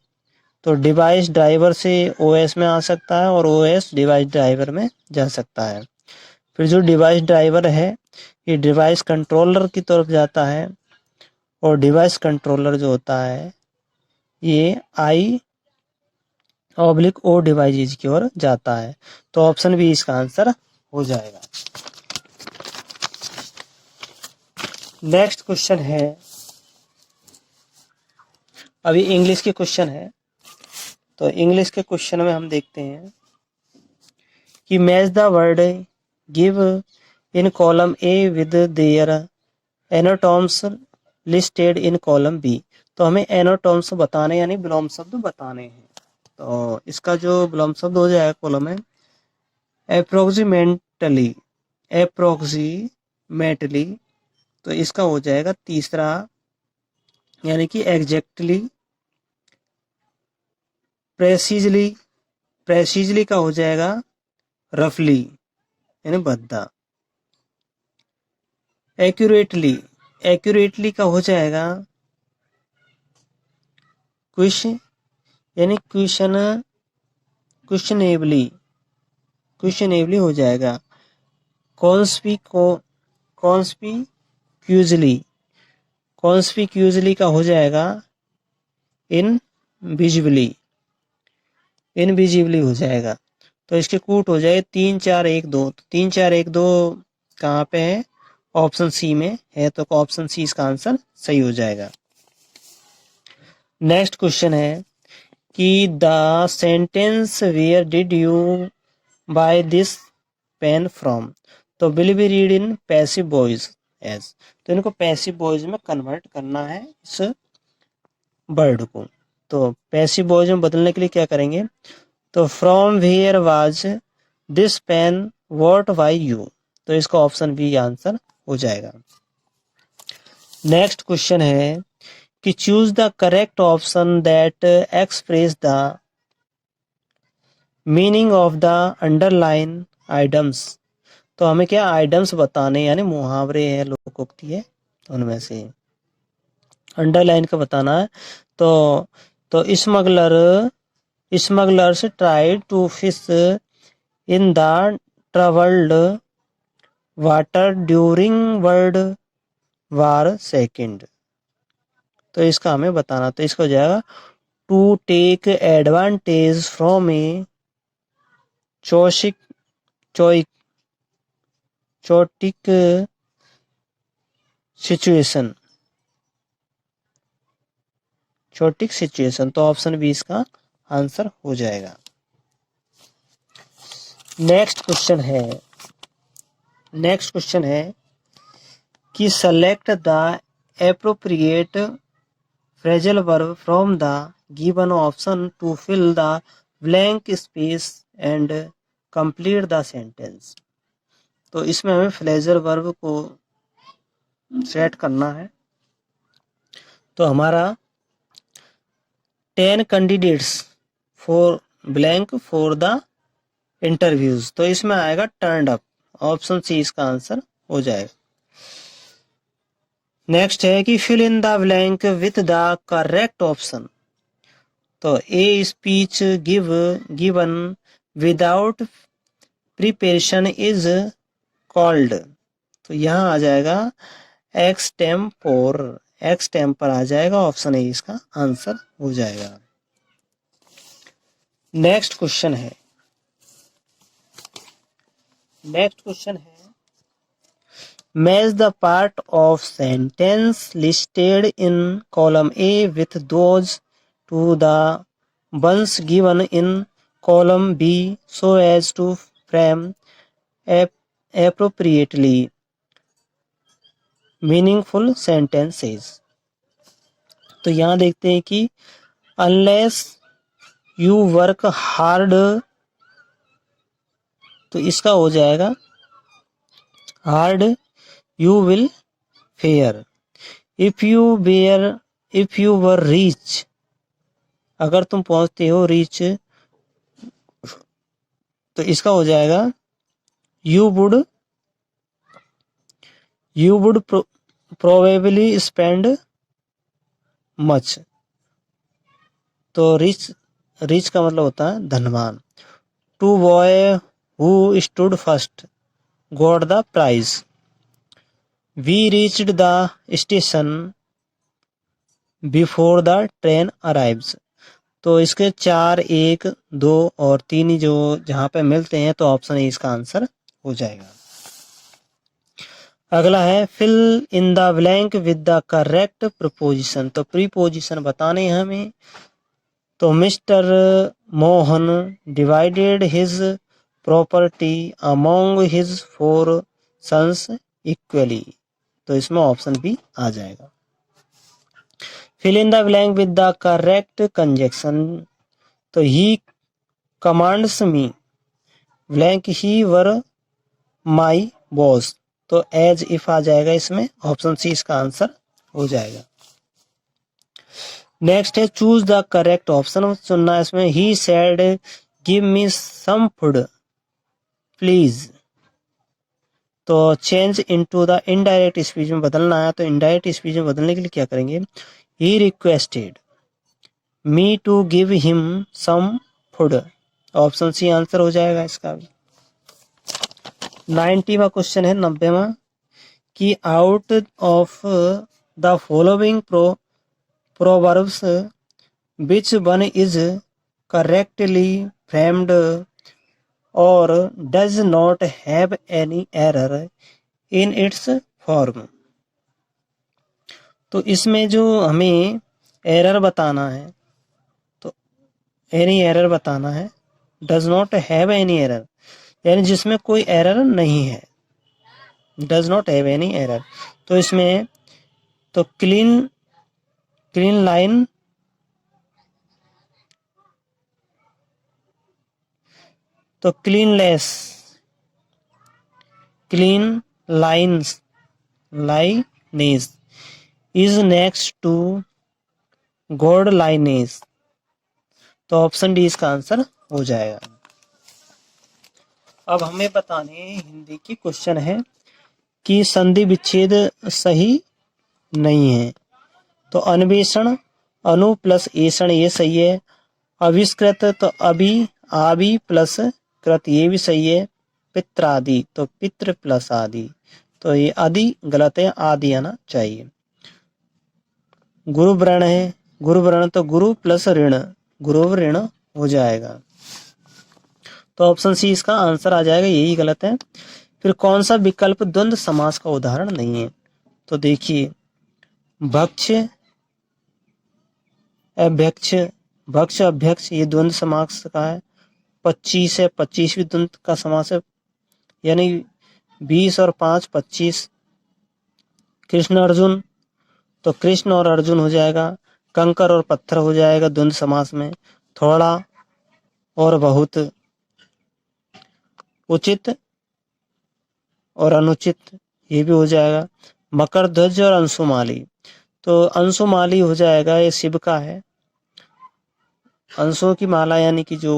तो डिवाइस ड्राइवर से OS में आ सकता है और OS डिवाइस ड्राइवर में जा सकता है। फिर जो डिवाइस ड्राइवर है ये डिवाइस कंट्रोलर की तरफ जाता है, और डिवाइस कंट्रोलर जो होता है ये I/O डिवाइस की ओर जाता है। तो ऑप्शन बी इसका आंसर हो जाएगा। नेक्स्ट क्वेश्चन है, अभी इंग्लिश के क्वेश्चन है। तो इंग्लिश के क्वेश्चन में हम देखते हैं कि match the word give in column A with their antonyms listed in column B. तो हमें एनाटॉम्स बताने यानी विलोम शब्द बताने हैं। तो इसका जो विलोम शब्द हो जाएगा कॉलम में अप्रोक्सीमेटली, तो इसका हो जाएगा तीसरा यानी कि एग्जैक्टली, प्रेसिजली का हो जाएगा रफली यानी भद्दा, एक्यूरेटली का हो जाएगा क्विश यानी क्वेश्चनेबली हो जाएगा, कॉन्स्पिक्यूजली का हो जाएगा इनविजिबली हो जाएगा। तो इसके कूट हो जाए 3 4 1 2। तो 3 4 1 2 कहाँ पे है? ऑप्शन सी में है, तो ऑप्शन सी इसका आंसर सही हो जाएगा। नेक्स्ट क्वेश्चन है कि the sentence where did you buy this pen from. तो will be read in passive voice as. तो इनको पैसिव वॉइस में कन्वर्ट करना है इस वर्ड को। तो पैसिव वॉइस में बदलने के लिए क्या करेंगे? तो from where was this pen what by you. तो इसका ऑप्शन बी आंसर हो जाएगा। नेक्स्ट क्वेश्चन है कि choose the correct option that express the meaning of the underline items. तो हमें क्या आइटम्स बताने यानी मुहावरे हैं, लोकोक्ति है, उनमें से अंडरलाइन का बताना है। तो smugglers tried to fish in the troubled water during world war second. तो इसका हमें बताना, तो इसका हो जाएगा to take advantage from a chaotic situation. तो ऑप्शन बी इसका आंसर हो जाएगा। नेक्स्ट क्वेश्चन है कि select the appropriate phrasal verb from the given option to fill the blank space and complete the sentence. तो इसमें हमें फ्रेजल वर्ब को सेट करना है। तो हमारा 10 candidates for blank for the interviews. तो इसमें आएगा टर्न्ड अप, ऑप्शन सी इसका आंसर हो जाएगा। नेक्स्ट है कि fill in the blank with the correct option. तो a speech given without preparation is called. तो यहाँ आ जाएगा एक्सटेम्पोर आ जाएगा, ऑप्शन ए इसका आंसर हो जाएगा। नेक्स्ट क्वेश्चन है match the part of sentence listed in column A with those two the ones given in column B so as to frame appropriately meaningful sentences। तो यहाँ देखते हैं कि unless you work hard, तो इसका हो जाएगा hard you will fare. If you were reach, अगर तुम पहुंचते हो, रीच तो इसका हो जाएगा you would probably spend much. तो रिच का मतलब होता है धनवान। Two boy who stood first got the prize. We reached the station before the train arrives. तो इसके 4, 1, 2 और 3 जो जहां पे मिलते हैं तो ऑप्शन ए इसका आंसर हो जाएगा। अगला है fill in the blank with the correct preposition. तो प्रीपोजिशन बताने हैं हमें। तो mister Mohan divided his property among his 4 sons equally. तो इसमें ऑप्शन बी आ जाएगा। Fill in the blank with the correct conjunction. तो he commands me blank he were my boss. तो एज इफ आ जाएगा इसमें, ऑप्शन सी इसका आंसर हो जाएगा। नेक्स्ट है चूज द करेक्ट ऑप्शन चुनना है इसमें। He said give me some food please. तो change into the indirect speech में बदलना है। तो इनडायरेक्ट स्पीच में बदलने के लिए क्या करेंगे, he requested me to give him some food. Option C answer हो जाएगा इसका भी। 90वां क्वेश्चन है, 90वां, कि out of the following proverbs which one is correctly framed और does not have any error in its form. तो इसमें जो हमें एरर बताना है, तो एनी एरर बताना है। Does not have any error यानी जिसमें कोई एरर नहीं है, does not have any error. तो इसमें तो क्लीन लाइन, तो cleanless, clean lines, lineness is next to godliness. तो ऑप्शन डी इसका आंसर हो जाएगा। अब हमें बताने हिंदी की क्वेश्चन है कि संधि विच्छेद सही नहीं है। तो अन्वेषण अनु प्लस एषण ये सही है। अविष्कृत तो अभी आदि प्लस कृत ये भी सही है। पित्रादि तो पितृ प्लस आदि, तो ये आदि गलत है, आदि आना चाहिए। गुरु व्रण है, गुरु व्रण तो गुरु प्लस ऋण, गुरु ऋण हो जाएगा। तो ऑप्शन सी इसका आंसर आ जाएगा, यही गलत है। फिर कौन सा विकल्प द्वंद्व समास का उदाहरण नहीं है। तो देखिए भक्ष अभ्यक्ष, भक्ष अभ्यक्ष ये द्वंद्व समास का है। 25 है, 25वीं द्वंद्व का समास है, यानी 20 और 5 25। कृष्ण अर्जुन तो कृष्ण और अर्जुन हो जाएगा। कंकर और पत्थर हो जाएगा द्वंद्व समास में। थोड़ा और बहुत, उचित और अनुचित ये भी हो जाएगा। मकर ध्वज और अंशुमाली, तो अंशुमाली हो जाएगा, ये शिव का है। अंशों की माला यानी कि जो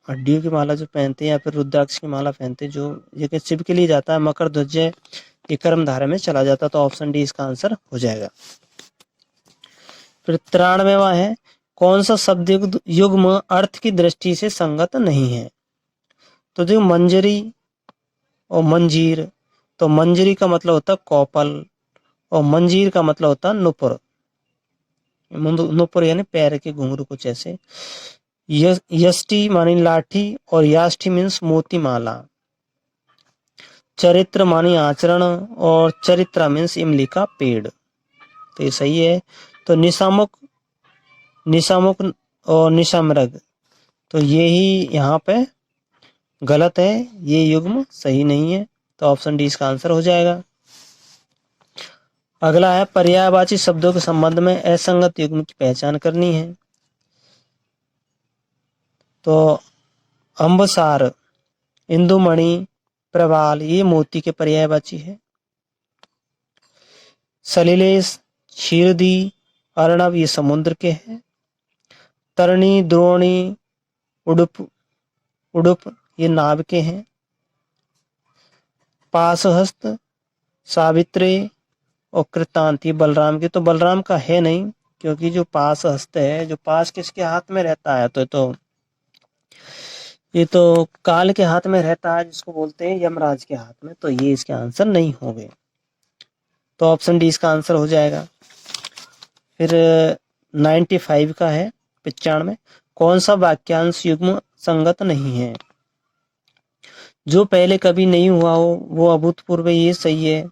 हड्डियों की माला जो पहनते हैं या फिर रुद्राक्ष की माला पहनते हैं, जो ये शिव के लिए जाता है। मकर ध्वज ये कर्म धारा में चला जाता है। तो ऑप्शन डी इसका आंसर हो जाएगा। फिर 93वां है, कौन सा शब्द युग्म अर्थ की दृष्टि से संगत नहीं है। तो जो मंजरी और मंजीर, तो मंजरी का मतलब होता है कौपल और मंजीर का मतलब होता है नुपुर। नुपुर यानी पैर के घुंघरू कुछ ऐसे। यष्टि मानी लाठी और याष्टि मीन्स मोती माला। चरित्र मानी आचरण और चरित्रा मीन्स इमली का पेड़। तो ये सही है। तो निशामुख, निशामुख और निशामृग, तो ये ही यहाँ पे गलत है, ये युग्म सही नहीं है। तो ऑप्शन डी इसका आंसर हो जाएगा। अगला है पर्यायवाची शब्दों के संबंध में असंगत युग्म की पहचान करनी है। तो अम्बसार, इंदुमणि, प्रवाल ये मोती के पर्यायवाची है। सलिलेश, क्षीरदी, अर्णव ये समुद्र के हैं। तरणी, द्रोणी, उडुप उडुप ये नाव के हैं। पाशहस्त, सावित्री और कृतांत ये बलराम के। तो बलराम का है नहीं, क्योंकि जो पाशहस्त है, जो पाश किसके हाथ में रहता है, तो ये तो काल के हाथ में रहता है, जिसको बोलते हैं यमराज के हाथ में। तो ये इसके आंसर नहीं होंगे। तो ऑप्शन डी इसका आंसर हो जाएगा। फिर 95 का है, 95। कौन सा वाक्यांश युग्म संगत नहीं है? जो पहले कभी नहीं हुआ हो वो अभूतपूर्व, ये सही है।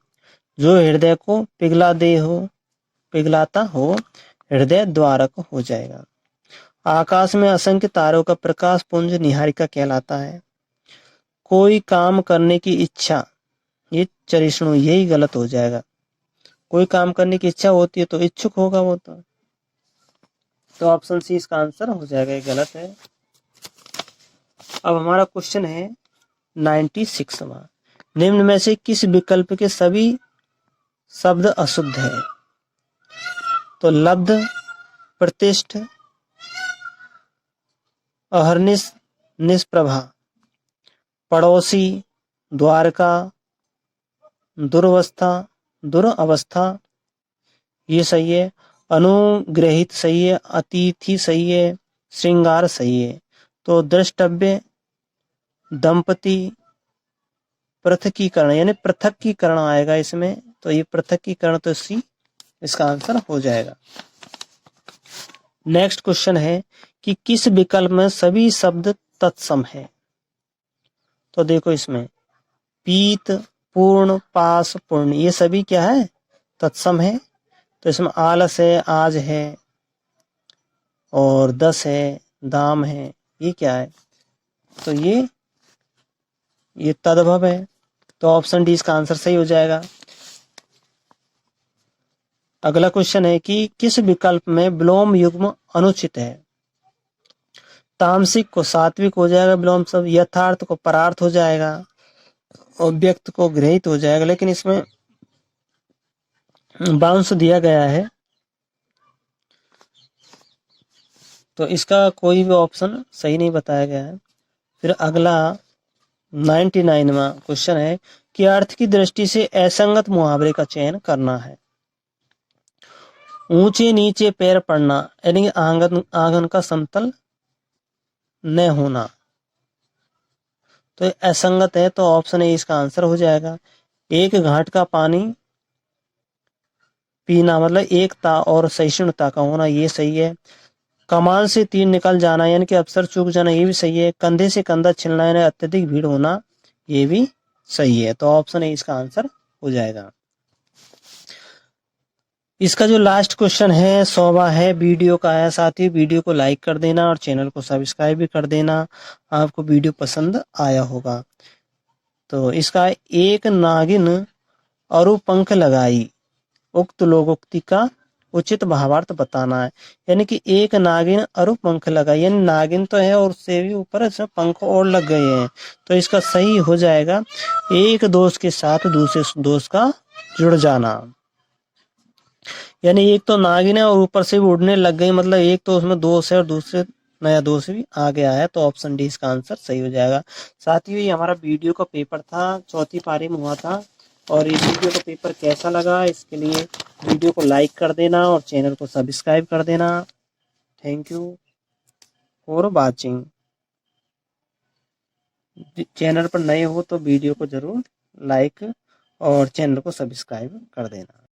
जो हृदय को पिघलाता हो हृदय द्वारक हो जाएगा। आकाश में असंख्य तारों का प्रकाश पुंज निहारिका कहलाता है। कोई काम करने की इच्छा, ये चरिष्णु, यही गलत हो जाएगा। कोई काम करने की इच्छा होती है तो इच्छुक होगा वो तो ऑप्शन सी इसका आंसर हो जाएगा, ये गलत है। अब हमारा क्वेश्चन है 96वां। निम्न में से किस विकल्प के सभी शब्द अशुद्ध है? तो लब्ध, प्रतिष्ठ, अहर्निश, निष्प्रभा, पड़ोसी, द्वारका, दुरवस्था ये सही है। अनुग्रहित सही है। अतिथि सही है। श्रृंगार सही है। तो द्रष्टव्य, दंपति, पृथकीकरण यानी पृथकीकरण आएगा इसमें। तो ये पृथकीकरण, तो सी इसका आंसर हो जाएगा। नेक्स्ट क्वेश्चन है कि किस विकल्प में सभी शब्द तत्सम है? तो देखो इसमें पीत, पूर्ण, पास, पूर्ण ये सभी क्या है? तत्सम है। तो इसमें आलस है, आज है, और 10 है, दाम है, ये क्या है? तो ये तद्भव है। तो ऑप्शन डी इसका आंसर सही हो जाएगा। अगला क्वेश्चन है कि किस विकल्प में विलोम युग्म अनुचित है? तामसिक को सात्विक हो जाएगा विलोम शब्द, यथार्थ को परार्थ हो जाएगा, और व्यक्त को गृहीत हो जाएगा। लेकिन इसमें बांस दिया गया है, तो इसका कोई भी ऑप्शन सही नहीं बताया गया है। फिर अगला 99वां क्वेश्चन है कि अर्थ की दृष्टि से असंगत मुहावरे का चयन करना है। ऊंचे नीचे पैर पड़ना यानी आंगन का समतल न होना, तो असंगत है। तो ऑप्शन ए इसका आंसर हो जाएगा। एक घाट का पानी पीना मतलब एकता और सहिष्णुता का होना, ये सही है। कमान से तीर निकल जाना यानी कि अवसर चूक जाना, ये भी सही है। कंधे से कंधा छिलना यानी अत्यधिक भीड़ होना, ये भी सही है। तो ऑप्शन ए इसका आंसर हो जाएगा। इसका जो लास्ट क्वेश्चन है 100वां है, वीडियो का है। साथ ही वीडियो को लाइक कर देना और चैनल को सब्सक्राइब भी कर देना। आपको वीडियो पसंद आया होगा। तो इसका एक नागिन अरु पंख लगाई, उक्त लोकोक्ति का उचित भावार्थ बताना है। यानी कि एक नागिन अरु पंख लगाई, यानी नागिन तो है और उससे भी ऊपर इसमें पंख और लग गए हैं। तो इसका सही हो जाएगा एक दोस्त के साथ दूसरे दोस्त का जुड़ जाना। यानी एक तो नागिन है और ऊपर से भी उड़ने लग गई, मतलब एक तो उसमें दोष है और दूसरे नया दोष भी आ गया है। तो ऑप्शन डी इसका आंसर सही हो जाएगा। साथ ही ये हमारा वीडियो का पेपर था, चौथी पारी में हुआ था। और इस वीडियो का पेपर कैसा लगा इसके लिए वीडियो को लाइक कर देना और चैनल को सब्सक्राइब कर देना। Thank you for watching. Channel पर नए हो तो वीडियो को जरूर लाइक और चैनल को सब्सक्राइब कर देना।